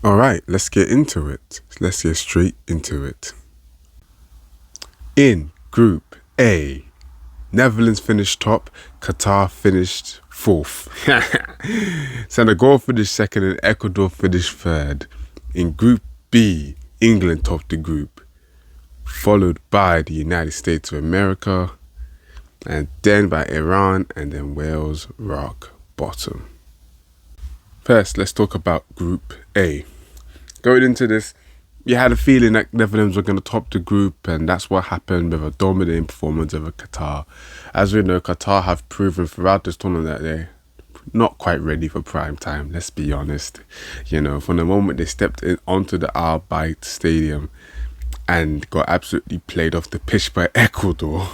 All right, let's get into it. Let's get straight into it. In Group A, Netherlands finished top, Qatar finished fourth. Senegal finished second and Ecuador finished third. In Group B, England topped the group, followed by the United States of America, and then by Iran, and then Wales rock bottom. First, let's talk about Group A. Going into this, you had a feeling that Netherlands were going to top the group, and that's what happened with a dominating performance over Qatar. As we know, Qatar have proven throughout this tournament that they're not quite ready for prime time, let's be honest. You know, from the moment they stepped onto the Al Bayt Stadium and got absolutely played off the pitch by Ecuador,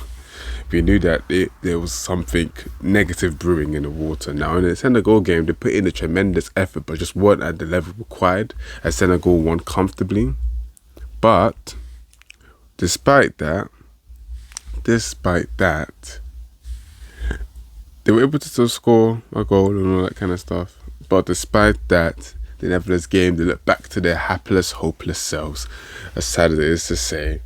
we knew that there was something negative brewing in the water. Now, in the Senegal game, they put in a tremendous effort, but just weren't at the level required, as Senegal won comfortably. But despite that, they were able to still score a goal and all that kind of stuff. But despite that, the Netherlands game, they look back to their hapless, hopeless selves. As sad as it is to say,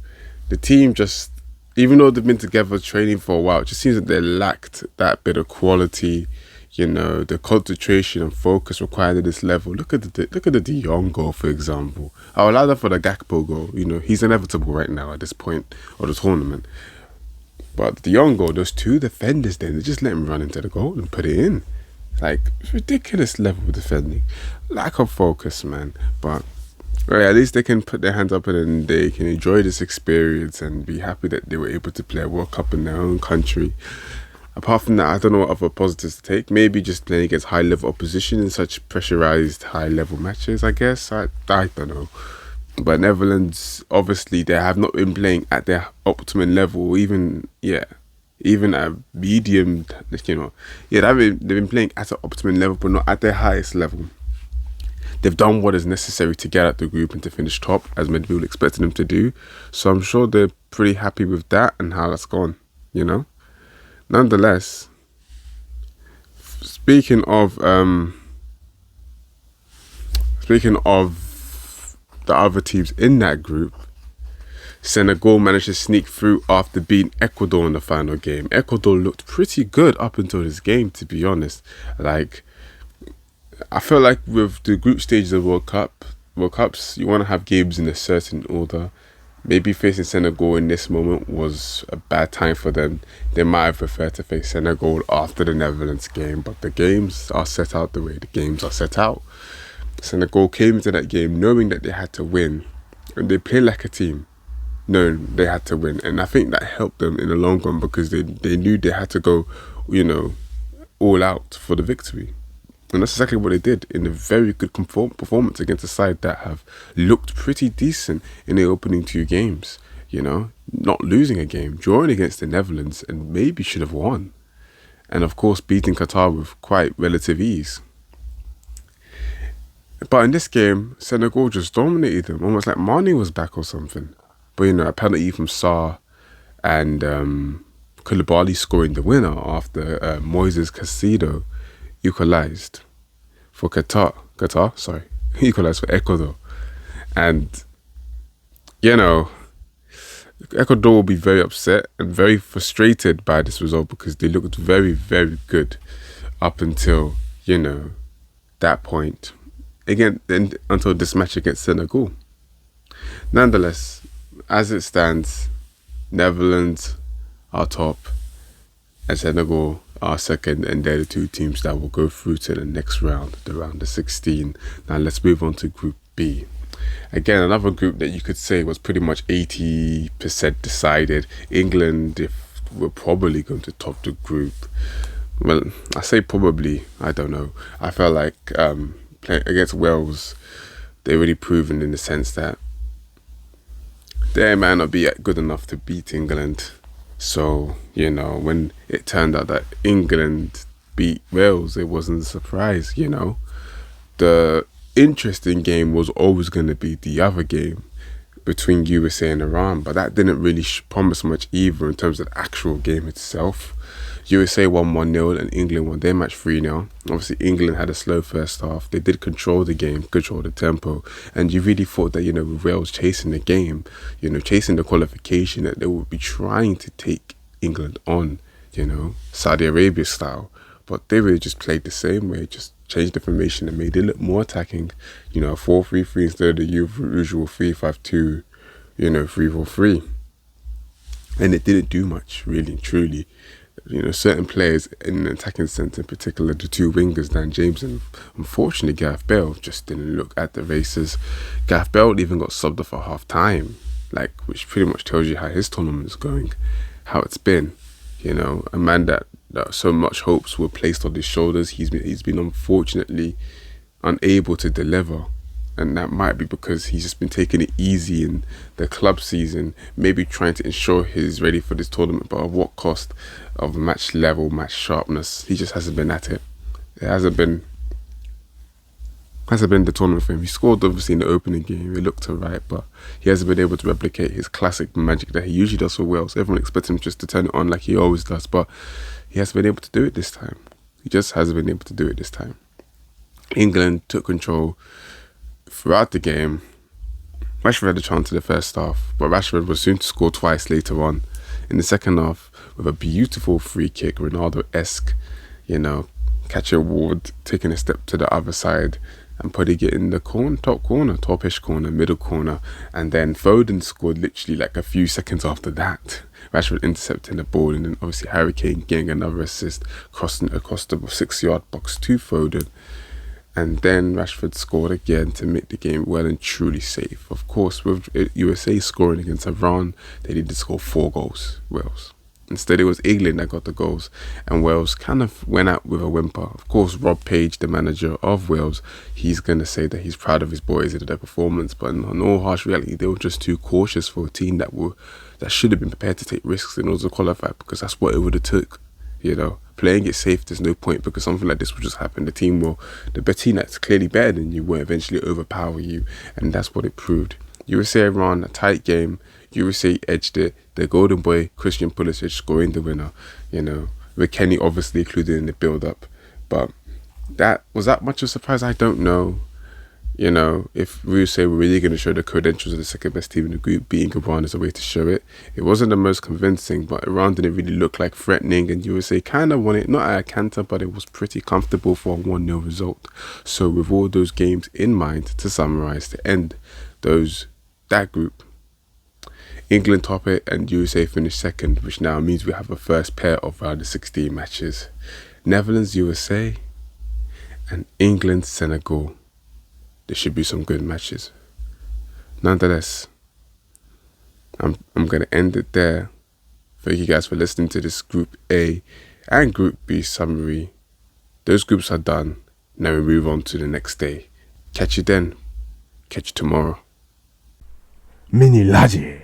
the team just, even though they've been together training for a while, it just seems that they lacked that bit of quality, you know, the concentration and focus required at this level. Look at the De Jong goal, for example. I'll allow that for the Gakpo goal. You know, he's inevitable right now at this point of the tournament. But the De Jong goal, those two defenders then, they just let him run into the goal and put it in. Like, ridiculous level of defending. Lack of focus, man. But well, at least they can put their hands up and they can enjoy this experience and be happy that they were able to play a World Cup in their own country. Apart from that, I don't know what other positives to take. Maybe just playing against high-level opposition in such pressurized high-level matches, I guess. I don't know. But Netherlands, obviously, they have not been playing at their optimum level, even at medium, you know. Yeah, they've been playing at an optimum level, but not at their highest level. They've done what is necessary to get out the group and to finish top, as many people expected them to do. So I'm sure they're pretty happy with that and how that's gone, you know. Nonetheless, speaking of the other teams in that group, Senegal managed to sneak through after beating Ecuador in the final game. Ecuador looked pretty good up until this game, to be honest. Like, I feel like with the group stages of World Cups, you want to have games in a certain order. Maybe facing Senegal in this moment was a bad time for them. They might have preferred to face Senegal after the Netherlands game, but the games are set out the way the games are set out. Senegal came into that game knowing that they had to win, and they played like a team, knowing they had to win. And I think that helped them in the long run because they knew they had to go, you know, all out for the victory. And that's exactly what they did in a very good performance against a side that have looked pretty decent in the opening two games. You know, not losing a game, drawing against the Netherlands and maybe should have won. And of course, beating Qatar with quite relative ease. But in this game, Senegal just dominated them, almost like Mane was back or something. But, you know, a penalty from Sarr and Koulibaly scoring the winner after Moises Caicedo equalised for equalised for Ecuador. And, you know, Ecuador will be very upset and very frustrated by this result because they looked very, very good up until, you know, that point. Again, until this match against Senegal. Nonetheless, as it stands, Netherlands are top and Senegal are second, and they're the two teams that will go through to the next round, the round of 16. Now let's move on to Group B. Again, another group that you could say was pretty much 80% decided. England were probably going to top the group. Well, I say probably, I don't know. I felt like playing against Wales, they're really proven in the sense that they might not be good enough to beat England. So, you know, when it turned out that England beat Wales, it wasn't a surprise, you know. The interesting game was always going to be the other game between USA and Iran, but that didn't really promise much either in terms of the actual game itself. USA won 1-0 and England won their match 3-0. Obviously, England had a slow first half. They did control the game, control the tempo. And you really thought that, with Wales chasing the game, chasing the qualification, that they would be trying to take England on, Saudi Arabia style. But they really just played the same way, just changed the formation and made it look more attacking. 4-3-3 instead of the usual 3-5-2, 3-4-3. And it didn't do much, really and truly. Certain players in the attacking sense, in particular the two wingers, Dan James and unfortunately Gareth Bale, just didn't look at the races. Gareth Bale even got subbed off at half time, which pretty much tells you how his tournament is going, how it's been. A man that so much hopes were placed on his shoulders, he's been unfortunately unable to deliver. And that might be because he's just been taking it easy in the club season, maybe trying to ensure he's ready for this tournament, but at what cost of match level, match sharpness? He just hasn't been at it. It hasn't been the tournament for him. He scored obviously in the opening game, he looked alright, but he hasn't been able to replicate his classic magic that he usually does for Wales. Everyone expects him just to turn it on like he always does, but he hasn't been able to do it this time. He just hasn't been able to do it this time. England took control throughout the game. Rashford had a chance in the first half, but Rashford was soon to score twice later on in the second half with a beautiful free kick, Ronaldo-esque, catching Ward, taking a step to the other side and putting it in the topish corner, middle corner, and then Foden scored literally a few seconds after that. Rashford intercepting the ball, and then obviously Harry Kane getting another assist, crossing across the 6-yard box to Foden. And then Rashford scored again to make the game well and truly safe. Of course, with USA scoring against Iran, they needed to score 4 goals, Wales. Instead, it was England that got the goals, and Wales kind of went out with a whimper. Of course, Rob Page, the manager of Wales, he's going to say that he's proud of his boys and their performance, but in all harsh reality, they were just too cautious for a team that should have been prepared to take risks in order to qualify, because that's what it would have took. Playing it safe, there's no point, because something like this will just happen. The team that's clearly better than you will eventually overpower you, and that's what it proved. USA Iran, a tight game. USA edged it. The golden boy, Christian Pulisic, scoring the winner, with Kenny obviously included in the build-up. But was that much of a surprise? I don't know. If we say we're really going to show the credentials of the second best team in the group, beating Iran is a way to show it. It wasn't the most convincing, but Iran didn't really look like threatening, and USA kind of won it, not at a canter, but it was pretty comfortable for a 1-0 result. So with all those games in mind, to summarise, to end that group, England top it and USA finished second, which now means we have a first pair of round of 16 matches. Netherlands, USA, and England, Senegal. There should be some good matches. Nonetheless, I'm going to end it there. Thank you guys for listening to this Group A and Group B summary. Those groups are done. Now we move on to the next day. Catch you then. Catch you tomorrow. Mini Laje.